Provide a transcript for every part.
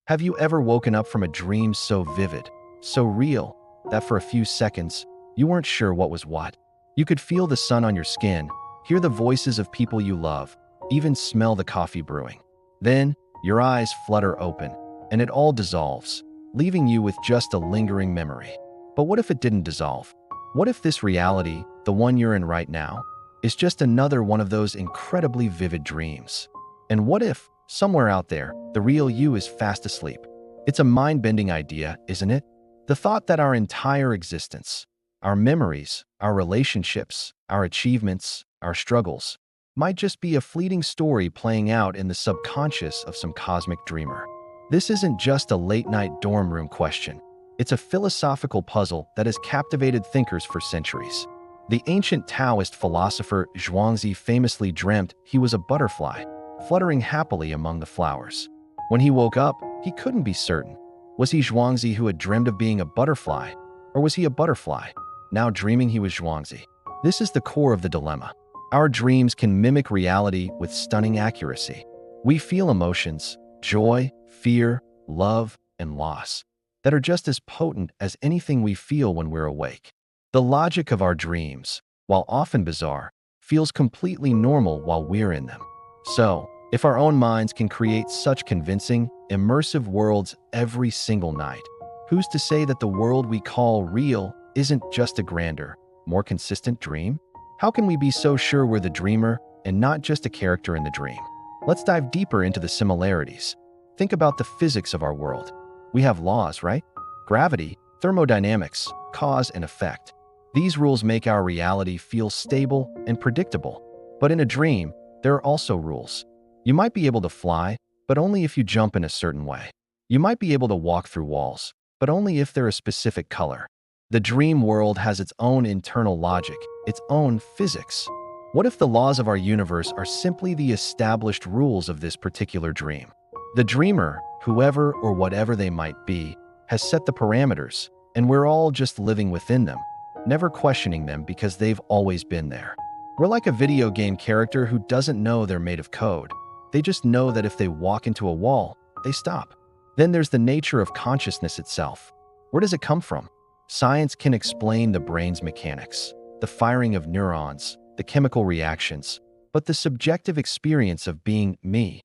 Have you ever woken up from a dream so vivid, so real, that for a few seconds, you weren't sure what was what? You could feel the sun on your skin, hear the voices of people you love, even smell the coffee brewing. Then, your eyes flutter open, and it all dissolves, leaving you with just a lingering memory. But what if it didn't dissolve? What if this reality, the one you're in right now, is just another one of those incredibly vivid dreams? And what if, somewhere out there, the real you is fast asleep? It's a mind-bending idea, isn't it? The thought that our entire existence, our memories, our relationships, our achievements, our struggles, might just be a fleeting story playing out in the subconscious of some cosmic dreamer. This isn't just a late-night dorm room question. It's a philosophical puzzle that has captivated thinkers for centuries. The ancient Taoist philosopher Zhuangzi famously dreamt he was a butterfly, fluttering happily among the flowers. When he woke up, he couldn't be certain. Was he Zhuangzi who had dreamed of being a butterfly? Or was he a butterfly, now dreaming he was Zhuangzi? This is the core of the dilemma. Our dreams can mimic reality with stunning accuracy. We feel emotions, joy, fear, love, and loss, that are just as potent as anything we feel when we're awake. The logic of our dreams, while often bizarre, feels completely normal while we're in them. So, if our own minds can create such convincing, immersive worlds every single night, who's to say that the world we call real isn't just a grander, more consistent dream? How can we be so sure we're the dreamer and not just a character in the dream? Let's dive deeper into the similarities. Think about the physics of our world. We have laws, right? Gravity, thermodynamics, cause and effect. These rules make our reality feel stable and predictable. But in a dream, there are also rules. You might be able to fly, but only if you jump in a certain way. You might be able to walk through walls, but only if they're a specific color. The dream world has its own internal logic, its own physics. What if the laws of our universe are simply the established rules of this particular dream? The dreamer, whoever or whatever they might be, has set the parameters, and we're all just living within them, never questioning them because they've always been there. We're like a video game character who doesn't know they're made of code. They just know that if they walk into a wall, they stop. Then there's the nature of consciousness itself. Where does it come from? Science can explain the brain's mechanics, the firing of neurons, the chemical reactions, but the subjective experience of being me,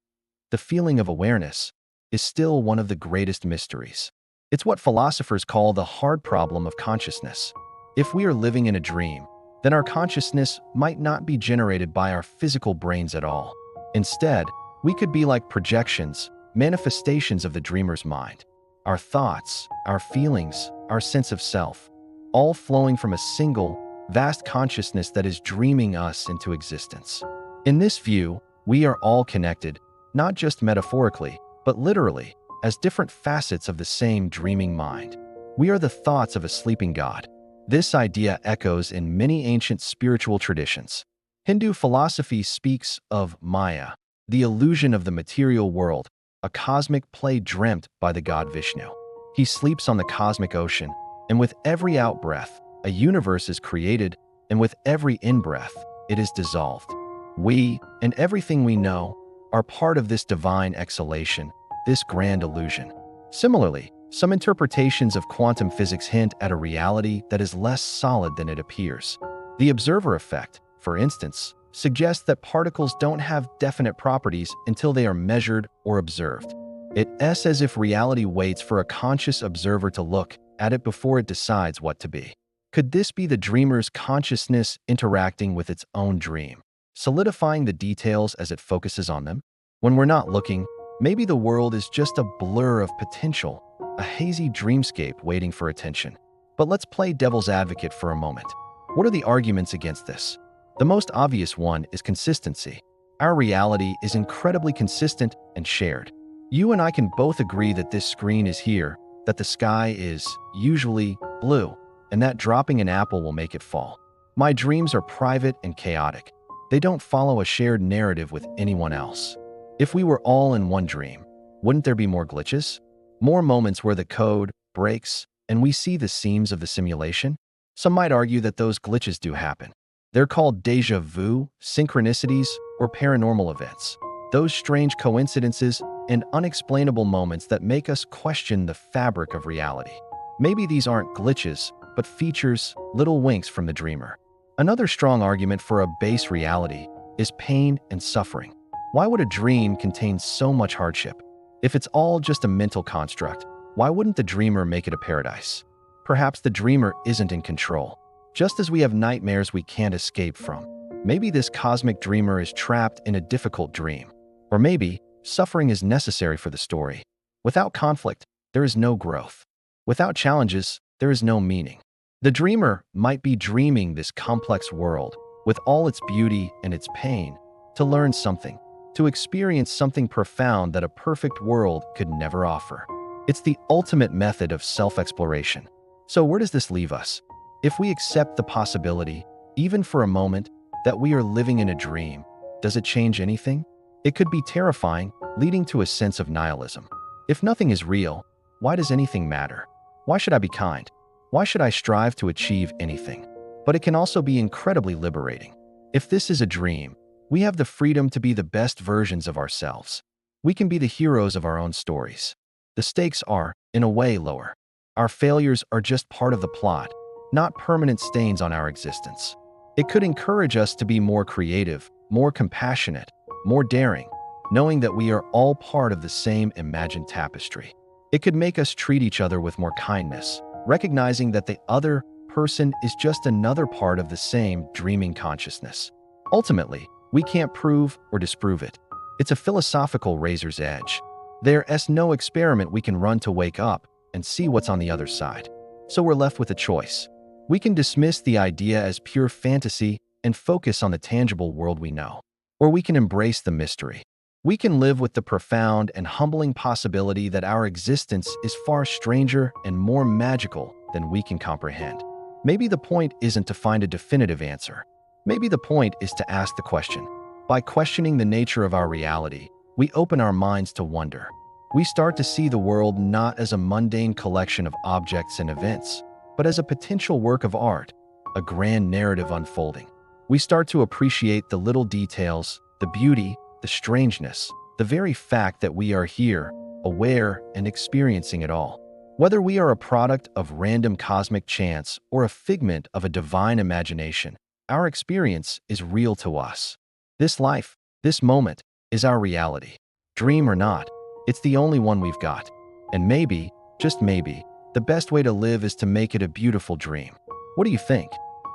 the feeling of awareness, is still one of the greatest mysteries. It's what philosophers call the hard problem of consciousness. If we are living in a dream, then our consciousness might not be generated by our physical brains at all. Instead, we could be like projections, manifestations of the dreamer's mind. Our thoughts, our feelings, our sense of self, all flowing from a single, vast consciousness that is dreaming us into existence. In this view, we are all connected, not just metaphorically, but literally, as different facets of the same dreaming mind. We are the thoughts of a sleeping god. This idea echoes in many ancient spiritual traditions. Hindu philosophy speaks of Maya, the illusion of the material world, a cosmic play dreamt by the god Vishnu. He sleeps on the cosmic ocean, and with every out-breath, a universe is created, and with every in-breath, it is dissolved. We, and everything we know, are part of this divine exhalation, this grand illusion. Similarly, some interpretations of quantum physics hint at a reality that is less solid than it appears. The observer effect, for instance, suggests that particles don't have definite properties until they are measured or observed. It's as if reality waits for a conscious observer to look at it before it decides what to be. Could this be the dreamer's consciousness interacting with its own dream, solidifying the details as it focuses on them? When we're not looking, maybe the world is just a blur of potential, a hazy dreamscape waiting for attention. But let's play devil's advocate for a moment. What are the arguments against this? The most obvious one is consistency. Our reality is incredibly consistent and shared. You and I can both agree that this screen is here, that the sky is usually blue, and that dropping an apple will make it fall. My dreams are private and chaotic. They don't follow a shared narrative with anyone else. If we were all in one dream, wouldn't there be more glitches? More moments where the code breaks and we see the seams of the simulation? Some might argue that those glitches do happen. They're called déjà vu, synchronicities, or paranormal events. Those strange coincidences and unexplainable moments that make us question the fabric of reality. Maybe these aren't glitches, but features, little winks from the dreamer. Another strong argument for a base reality is pain and suffering. Why would a dream contain so much hardship? If it's all just a mental construct, why wouldn't the dreamer make it a paradise? Perhaps the dreamer isn't in control. Just as we have nightmares we can't escape from, maybe this cosmic dreamer is trapped in a difficult dream. Or maybe suffering is necessary for the story. Without conflict, there is no growth. Without challenges, there is no meaning. The dreamer might be dreaming this complex world, with all its beauty and its pain, to learn something, to experience something profound that a perfect world could never offer. It's the ultimate method of self-exploration. So where does this leave us? If we accept the possibility, even for a moment, that we are living in a dream, does it change anything? It could be terrifying, leading to a sense of nihilism. If nothing is real, why does anything matter? Why should I be kind? Why should I strive to achieve anything? But it can also be incredibly liberating. If this is a dream, we have the freedom to be the best versions of ourselves. We can be the heroes of our own stories. The stakes are, in a way, lower. Our failures are just part of the plot, not permanent stains on our existence. It could encourage us to be more creative, more compassionate, more daring, knowing that we are all part of the same imagined tapestry. It could make us treat each other with more kindness, recognizing that the other person is just another part of the same dreaming consciousness. Ultimately, we can't prove or disprove it. It's a philosophical razor's edge. There's no experiment we can run to wake up and see what's on the other side. So we're left with a choice. We can dismiss the idea as pure fantasy and focus on the tangible world we know. Or we can embrace the mystery. We can live with the profound and humbling possibility that our existence is far stranger and more magical than we can comprehend. Maybe the point isn't to find a definitive answer. Maybe the point is to ask the question. By questioning the nature of our reality, we open our minds to wonder. We start to see the world not as a mundane collection of objects and events, but as a potential work of art, a grand narrative unfolding. We start to appreciate the little details, the beauty, the strangeness, the very fact that we are here, aware and experiencing it all. Whether we are a product of random cosmic chance or a figment of a divine imagination, our experience is real to us. This life, this moment, is our reality. Dream or not, it's the only one we've got. And maybe, just maybe, the best way to live is to make it a beautiful dream. What do you think?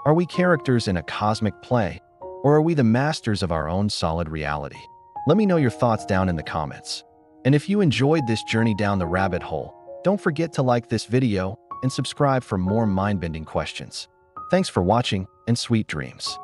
Are we characters in a cosmic play, or are we the masters of our own solid reality? Let me know your thoughts down in the comments. And if you enjoyed this journey down the rabbit hole, don't forget to like this video and subscribe for more mind-bending questions. Thanks for watching, and sweet dreams.